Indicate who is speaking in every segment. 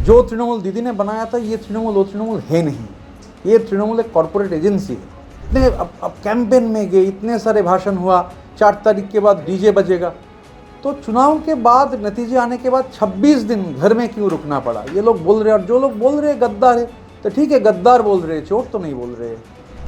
Speaker 1: जो तृणमूल दीदी ने बनाया था, ये तृणमूल वो तृणमूल है नहीं। ये तृणमूल एक कॉरपोरेट एजेंसी है। इतने अब कैंपेन में गए, इतने सारे भाषण हुआ, 4 तारीख के बाद डीजे बजेगा। तो चुनाव के बाद नतीजे आने के बाद 26 दिन घर में क्यों रुकना पड़ा? ये लोग बोल रहे हैं, और जो लोग बोल रहे हैं गद्दार है, तो ठीक है गद्दार बोल रहे हैं, चोट तो नहीं बोल रहे हैं।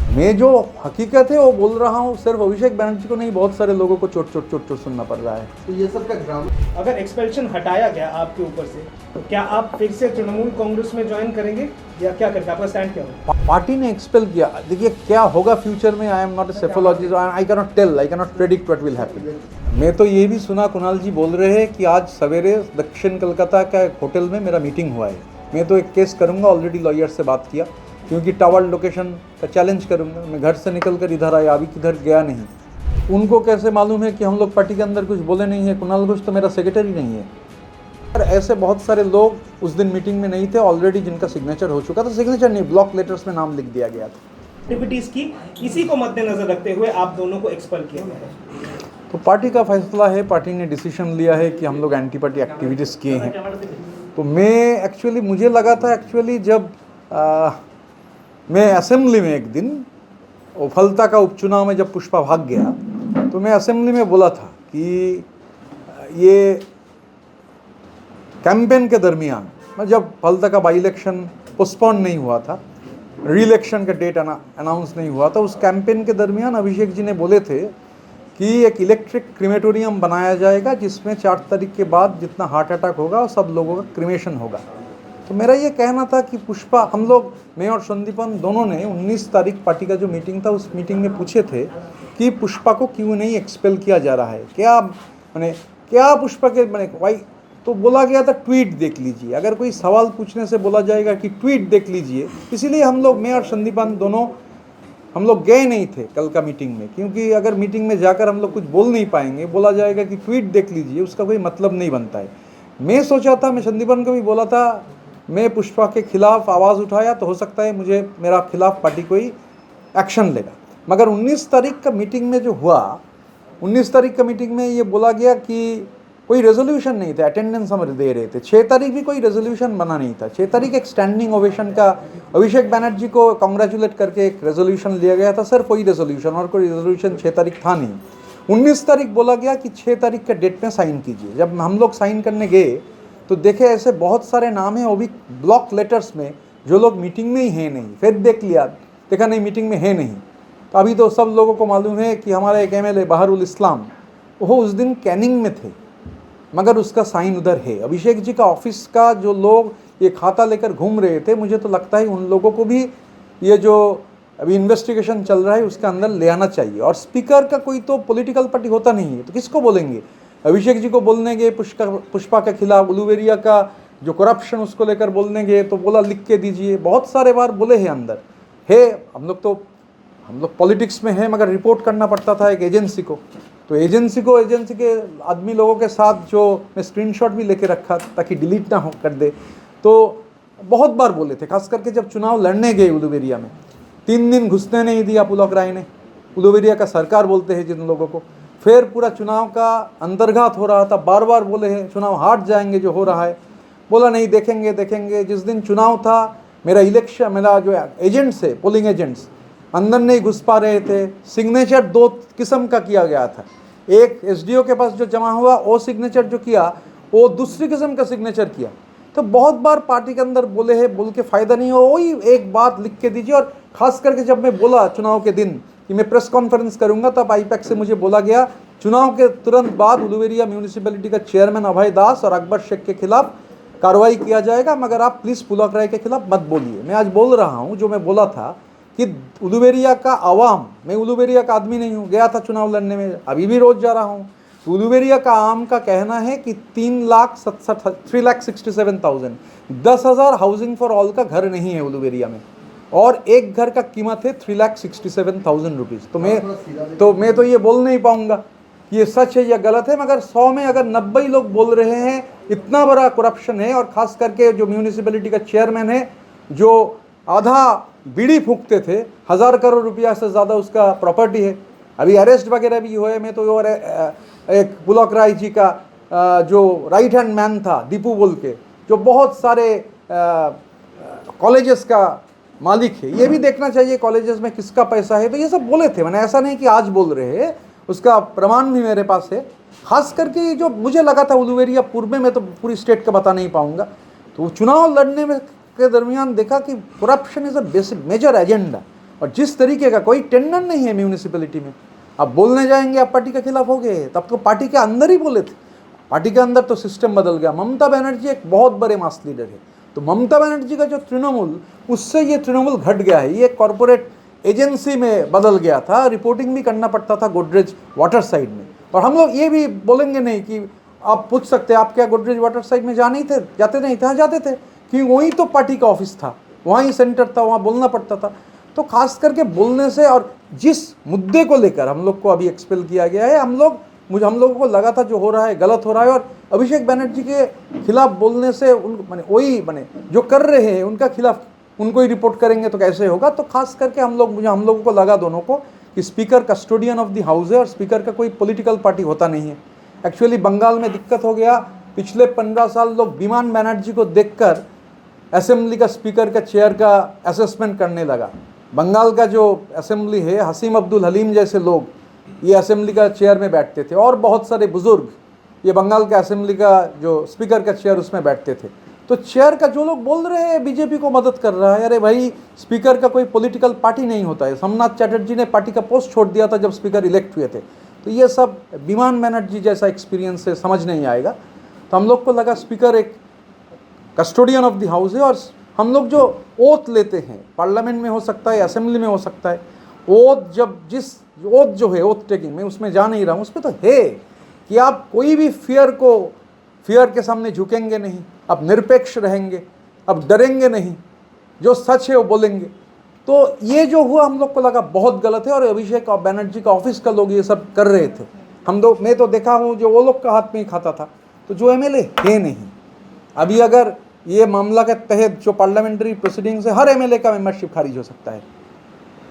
Speaker 1: मैं जो हकीकत है वो बोल रहा हूँ, सिर्फ अभिषेक बनर्जी को नहीं, बहुत सारे लोगों को चोट चोट चोट चोट सुनना पड़ रहा है।
Speaker 2: तो ये सब का ड्रामा,
Speaker 3: अगर एक्सपेल्शन हटाया गया आपके ऊपर से, तो क्या आप फिर से तृणमूल कांग्रेस में ज्वाइन करेंगे या क्या करेंगे? आपका स्टैंड क्या होगा?
Speaker 1: पार्टी ने एक्सपेल किया, देखिए क्या होगा फ्यूचर में, I am not a psephologist, I can not tell, I can not predict what will happen. मैं तो ये भी सुना, कुणाल जी बोल रहे हैं कि आज सवेरे दक्षिण कोलकाता का एक होटल में मेरा मीटिंग हुआ है। मैं तो एक केस करूंगा, ऑलरेडी लॉयर से बात किया, क्योंकि टावर लोकेशन का चैलेंज करूंगा। मैं घर से निकल कर इधर आया, अभी किधर गया नहीं। उनको कैसे मालूम है कि हम लोग पार्टी के अंदर कुछ बोले नहीं है? कुणाल घोष तो मेरा सेक्रेटरी नहीं है। और ऐसे बहुत सारे लोग उस दिन मीटिंग में नहीं थे, ऑलरेडी जिनका सिग्नेचर हो चुका था, सिग्नेचर नहीं, ब्लॉक लेटर्स में नाम लिख दिया गया था।
Speaker 3: एक्टिविटीज की, इसी को मद्देनजर रखते हुए आप दोनों को एक्सपेल किया गया है।
Speaker 1: तो पार्टी का फैसला है, पार्टी ने डिसीजन लिया है कि हम लोग एंटी पार्टी एक्टिविटीज़ किए हैं। तो मैं एक्चुअली, मुझे लगा था एक्चुअली जब मैं असेंबली में एक दिन वो फलता का उपचुनाव में जब पुष्पा भाग गया, तो मैं असेंबली में बोला था कि ये कैंपेन के दरमियान, जब फलता का बाई इलेक्शन पोस्टपोन नहीं हुआ था, री इलेक्शन का डेट अनाउंस नहीं हुआ था, उस कैंपेन के दरमियान अभिषेक जी ने बोले थे कि एक इलेक्ट्रिक क्रीमेटोरियम बनाया जाएगा जिसमें 4 तारीख के बाद जितना हार्ट अटैक होगा वो सब लोगों का क्रीमेशन होगा। तो मेरा ये कहना था कि पुष्पा, हम लोग, मैं और संदीपन दोनों ने 19 तारीख पार्टी का जो मीटिंग था, उस मीटिंग में पूछे थे कि पुष्पा को क्यों नहीं एक्सपेल किया जा रहा है, क्या मैंने क्या पुष्पा के मैंने वाई, तो बोला गया था ट्वीट देख लीजिए। अगर कोई सवाल पूछने से बोला जाएगा कि ट्वीट देख लीजिए, इसीलिए हम लोग, मैं और संदीपन दोनों, हम लोग गए नहीं थे कल का मीटिंग में, क्योंकि अगर मीटिंग में जाकर हम लोग कुछ बोल नहीं पाएंगे, बोला जाएगा कि ट्वीट देख लीजिए, उसका कोई मतलब नहीं बनता है। मैं सोचा था, मैं संदीपन को भी बोला था, मैं पुष्पा के खिलाफ आवाज़ उठाया तो हो सकता है मुझे, मेरा खिलाफ पार्टी कोई एक्शन लेगा। मगर 19 तारीख का मीटिंग में जो हुआ, 19 तारीख का मीटिंग में ये बोला गया कि कोई रेजोल्यूशन नहीं था, अटेंडेंस हम दे रहे थे। 6 तारीख भी कोई रेजोल्यूशन बना नहीं था। 6 तारीख एक स्टैंडिंग ओवेशन का, अभिषेक बनर्जी को कॉन्ग्रेचुलेट करके एक रेजोल्यूशन लिया गया था, सिर्फ वही रेजोल्यूशन, और कोई रेजोल्यूशन 6 तारीख था नहीं। 19 तारीख बोला गया कि 6 तारीख के डेट में साइन कीजिए। जब हम लोग साइन करने गए तो देखे ऐसे बहुत सारे नाम हैं, वो भी ब्लॉक लेटर्स में, जो लोग मीटिंग में ही है नहीं। फिर देख लिया, देखा नहीं मीटिंग में है नहीं। तो अभी तो सब लोगों को मालूम है कि हमारा एक MLA बहारुल इस्लाम, वो उस दिन कैनिंग में थे, मगर उसका साइन उधर है। अभिषेक जी का ऑफिस का जो लोग ये खाता लेकर घूम रहे थे, मुझे तो लगता है उन लोगों को भी ये जो अभी इन्वेस्टिगेशन चल रहा है उसके अंदर ले आना चाहिए। और स्पीकर का कोई तो पॉलिटिकल पार्टी होता नहीं है, तो किसको बोलेंगे? अभिषेक जी को बोलने गए पुष्पा के खिलाफ, उलुवेरिया का जो करप्शन उसको लेकर बोलने गए तो बोला लिख के दीजिए। बहुत सारे बार बोले हैं अंदर है, हम लोग पॉलिटिक्स में है, मगर रिपोर्ट करना पड़ता था एक एजेंसी को। तो एजेंसी के आदमी लोगों के साथ जो मैं स्क्रीनशॉट भी लेके रखा ताकि डिलीट ना हो कर दे, तो बहुत बार बोले थे। खास करके जब चुनाव लड़ने गए उलुवेरिया में, 3 दिन घुसने नहीं दिया पुलक राय ने, उलुवेरिया का सरकार बोलते हैं जिन लोगों को। फिर पूरा चुनाव का अंतर्घात हो रहा था, बार बार बोले हैं चुनाव हार जाएंगे जो हो रहा है, बोला नहीं देखेंगे। जिस दिन चुनाव था, मेरा जो एजेंट्स है, पोलिंग एजेंट्स अंदर नहीं घुस पा रहे थे। सिग्नेचर 2 किस्म का किया गया था, एक SDO के पास जो जमा हुआ, वो सिग्नेचर जो किया वो दूसरी किस्म का सिग्नेचर किया। तो बहुत बार पार्टी के अंदर बोले हैं, बोल के फ़ायदा नहीं हो, वही एक बात लिख के दीजिए। और ख़ास करके जब मैं बोला चुनाव के दिन कि मैं प्रेस कॉन्फ्रेंस करूंगा, तब IPAC से मुझे बोला गया चुनाव के तुरंत बाद उलुवेरिया म्यूनिसिपैलिटी का चेयरमैन अभय दास और अकबर शेख के खिलाफ कार्रवाई किया जाएगा, मगर आप प्लीज़ पुलक राय के खिलाफ मत बोलिए। मैं आज बोल रहा हूँ जो मैं बोला था कि उलुवेरिया का आवाम, मैं उलुवेरिया का आदमी नहीं हूँ, गया था चुनाव लड़ने में, अभी भी रोज़ जा रहा हूँ। तो उलुवेरिया का आम का कहना है कि 3,67,000 10,000 हाउसिंग फॉर ऑल का घर नहीं है उलुवेरिया में, और एक घर का कीमत है 3,67,000 रुपीज़। तो मैं तो ये बोल नहीं पाऊँगा कि ये सच है या गलत है, मगर 100 में अगर 90 लोग बोल रहे हैं इतना बड़ा करप्शन है। और ख़ास करके जो म्यूनिसिपैलिटी का चेयरमैन है, जो आधा बीड़ी फूंकते थे, 1000 करोड़ रुपया से ज़्यादा उसका प्रॉपर्टी है, अभी अरेस्ट वगैरह भी हुए। मैं तो और एक पुलक राय जी का जो राइट हैंड मैन था दीपू बोल के, जो बहुत सारे कॉलेजेस का मालिक है, ये भी देखना चाहिए कॉलेजेस में किसका पैसा है। तो ये सब बोले थे, मैंने ऐसा नहीं कि आज बोल रहे हैं, उसका प्रमाण भी मेरे पास है। खास करके जो मुझे लगा था उलुवेरिया पूर्व में, मैं तो पूरी स्टेट का बता नहीं पाऊंगा, तो चुनाव लड़ने में के दरमियान देखा कि corruption is a basic major agenda, और जिस तरीके का कोई टेंडर नहीं है म्यूनिसिपैलिटी में, आप बोलने जाएंगे आप पार्टी के खिलाफ हो गए, तब तो पार्टी के अंदर ही बोले थे। पार्टी के अंदर तो सिस्टम बदल गया। ममता बनर्जी एक बहुत बड़े मास लीडर है, तो ममता बनर्जी का जो तृणमूल, उससे ये तृणमूल घट गया है, ये कॉरपोरेट एजेंसी में बदल गया था। रिपोर्टिंग भी करना पड़ता था गोदरेज वाटर साइड में। और हम लोग ये भी बोलेंगे नहीं कि आप पूछ सकते हैं आप क्या गोदरेज वाटर साइड में जाते नहीं थे? हाँ जाते थे, क्योंकि वहीं तो पार्टी का ऑफिस था, वहीं सेंटर था, वहाँ बोलना पड़ता था। तो खास करके बोलने से, और जिस मुद्दे को लेकर हम लोग को अभी एक्सपेल किया गया है, हम लोगों को लगा था जो हो रहा है गलत हो रहा है, और अभिषेक बनर्जी के खिलाफ बोलने से वही जो कर रहे हैं उनका खिलाफ उनको ही रिपोर्ट करेंगे तो कैसे होगा। तो खास करके हम लोगों को लगा दोनों को कि speaker custodian of the house है, और स्पीकर का कोई पॉलिटिकल पार्टी होता नहीं है। एक्चुअली बंगाल में दिक्कत हो गया, पिछले 15 साल लोग विमान बनर्जी को देखकर असेंबली का स्पीकर का चेयर का असेसमेंट करने लगा। बंगाल का जो असेंबली है, हसीम अब्दुल हलीम जैसे लोग ये असेंबली का चेयर में बैठते थे, और बहुत सारे बुजुर्ग ये बंगाल के असेंबली का जो स्पीकर का चेयर उसमें बैठते थे। तो चेयर का जो लोग बोल रहे हैं बीजेपी को मदद कर रहा है, अरे भाई स्पीकर का कोई पॉलिटिकल पार्टी नहीं होता है। सोमनाथ चैटर्जी ने पार्टी का पोस्ट छोड़ दिया था जब स्पीकर इलेक्ट हुए थे। तो ये सब विमान बनर्जी जैसा एक्सपीरियंस से समझ नहीं आएगा। तो हम लोग को लगा स्पीकर एक कस्टोडियन ऑफ द हाउस है, और हम लोग जो ओथ लेते हैं पार्लियामेंट में हो सकता है, असेंबली में हो सकता है, ओथ जो है ओथ टेकिंग में, उसमें जा नहीं रहा हूँ, उसमें तो है कि आप कोई भी फियर के सामने झुकेंगे नहीं, आप निरपेक्ष रहेंगे, आप डरेंगे नहीं, जो सच है वो बोलेंगे। तो ये जो हुआ हम लोग को लगा बहुत गलत है, और अभिषेक बनर्जी का ऑफिस का लोग ये सब कर रहे थे। मैं तो देखा हूँ जो वो लोग का हाथ में ही खाता था, तो जो एमएलए है नहीं। अभी अगर ये मामला के तहत जो पार्लियामेंट्री प्रोसीडिंग्स है, हर एमएलए का मेंबरशिप खारिज हो सकता है।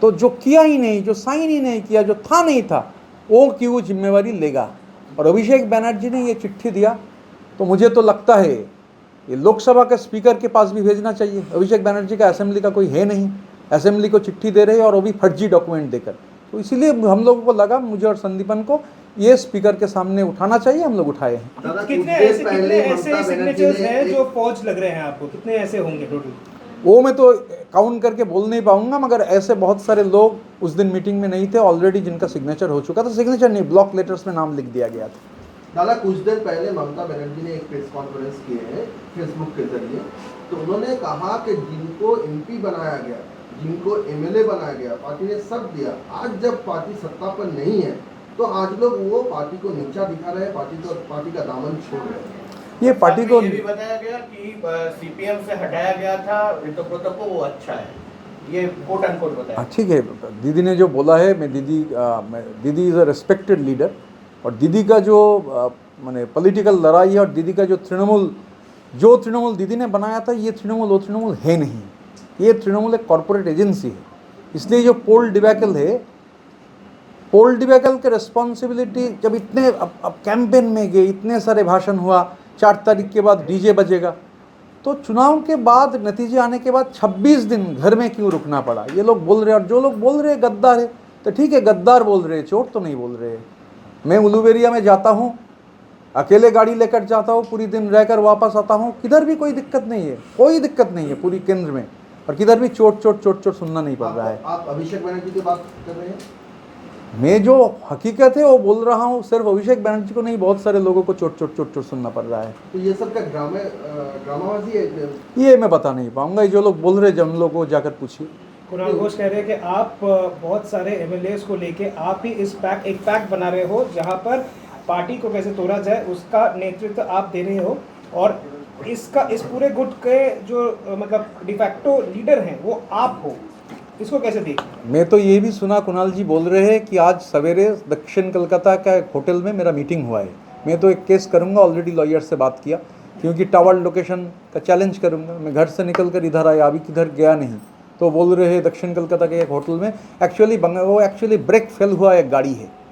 Speaker 1: तो जो किया ही नहीं, जो साइन ही नहीं किया, जो था नहीं था, वो क्यों जिम्मेवारी लेगा। और अभिषेक बनर्जी ने ये चिट्ठी दिया, तो मुझे तो लगता है ये लोकसभा के स्पीकर के पास भी भेजना चाहिए। अभिषेक बनर्जी का असेंबली का कोई है नहीं, असेंबली को चिट्ठी दे रहे हैं, और वो भी फर्जी डॉक्यूमेंट देकर। तो इसीलिए हम लोगों को लगा, मुझे और संदीपन को, ये स्पीकर के सामने उठाना चाहिए। हम लोग उठाए हैं।
Speaker 3: कितने ऐसे सिग्नेचर्स हैं जो फौज लग रहे हैं आपको? कितने ऐसे होंगे टोटल?
Speaker 1: वो मैं तो काउंट करके बोल नहीं पाऊंगा, मगर ऐसे बहुत सारे लोग उस दिन मीटिंग में नहीं थे ऑलरेडी, जिनका सिग्नेचर हो चुका था। सिग्नेचर नहीं, ब्लॉक लेटर्स में नाम लिख दिया गया था।
Speaker 2: दादा, कुछ देर पहले ममता बनर्जी ने एक प्रेस कॉन्फ्रेंस की है फेसबुक के जरिए, तो उन्होंने कहा कि जिनको एमपी बनाया गया, जिनको एमएलए बनाया गया, पार्टी ने सब दिया। आज जब पार्टी सत्ता पर नहीं है, तो आज लोग वो पार्टी को नीचा दिखा रहे हैं, पार्टी का दामन छोड़ रहे हैं।
Speaker 1: ये पार्टी को
Speaker 4: ये भी बताया गया कि सीपीएम से हटाया गया था ऋतु प्रोतप को, वो अच्छा है, ये कोट अनकोट बताया।
Speaker 1: ठीक है, दीदी ने जो बोला है, दीदी इज़ अ रिस्पेक्टेड लीडर, और दीदी का जो माने पॉलिटिकल लड़ाई है, और दीदी का जो तृणमूल दीदी ने बनाया था, ये तृणमूल वो तृणमूल है नहीं। ये तृणमूल एक कॉरपोरेट एजेंसी है। इसलिए जो पोल डिबैकल है, पोल डिबैकल के रिस्पॉन्सिबिलिटी, जब इतने अब कैंपेन में गए, इतने सारे भाषण हुआ, 4 तारीख के बाद डीजे बजेगा, तो चुनाव के बाद नतीजे आने के बाद 26 दिन घर में क्यों रुकना पड़ा? ये लोग बोल रहे हैं, और जो लोग बोल रहे हैं गद्दार है, तो ठीक है गद्दार बोल रहे हैं, चोट तो नहीं बोल रहे हैं। मैं उलुवेरिया में जाता हूँ, अकेले गाड़ी लेकर जाता हूँ, पूरी दिन रहकर वापस आता हूँ, किधर भी कोई दिक्कत नहीं है, कोई दिक्कत नहीं है पूरी केंद्र में, और किधर भी चोट सुनना नहीं पड़ रहा है।
Speaker 2: आप अभिषेक बनर्जी की बात कर रहे हैं?
Speaker 1: मैं जो हकीकत है वो बोल रहा हूँ, सिर्फ अभिषेक बनर्जी को नहीं, बहुत सारे लोगों को चोट सुनना पड़ रहा है।
Speaker 2: तो ये सब का ड्रामाबाजी है, ये
Speaker 1: मैं बता नहीं पाऊंगा। जो लोग बोल रहे हैं, जन लोगों को जाकर पूछिए।
Speaker 3: कुणाल घोष कह रहे हैं कि आप बहुत सारे एमएलएस को लेके आप ही एक पैक बना रहे हो, जहां पर पार्टी को कैसे तोड़ा जाए उसका नेतृत्व आप दे रहे हो, और इस पूरे गुट के जो मतलब डिफैक्टो लीडर हैं वो आप हो। इसको कैसे देखते?
Speaker 1: मैं तो ये भी सुना, कुणाल जी बोल रहे हैं कि आज सवेरे दक्षिण कोलकाता का एक होटल में मेरा मीटिंग हुआ है। मैं तो एक केस करूंगा, ऑलरेडी लॉयर से बात किया, क्योंकि टावर लोकेशन का चैलेंज करूंगा। मैं घर से निकल कर इधर आया, अभी किधर गया नहीं। तो बोल रहे हैं दक्षिण कोलकाता के एक होटल में एक्चुअली ब्रेक फेल हुआ एक गाड़ी है,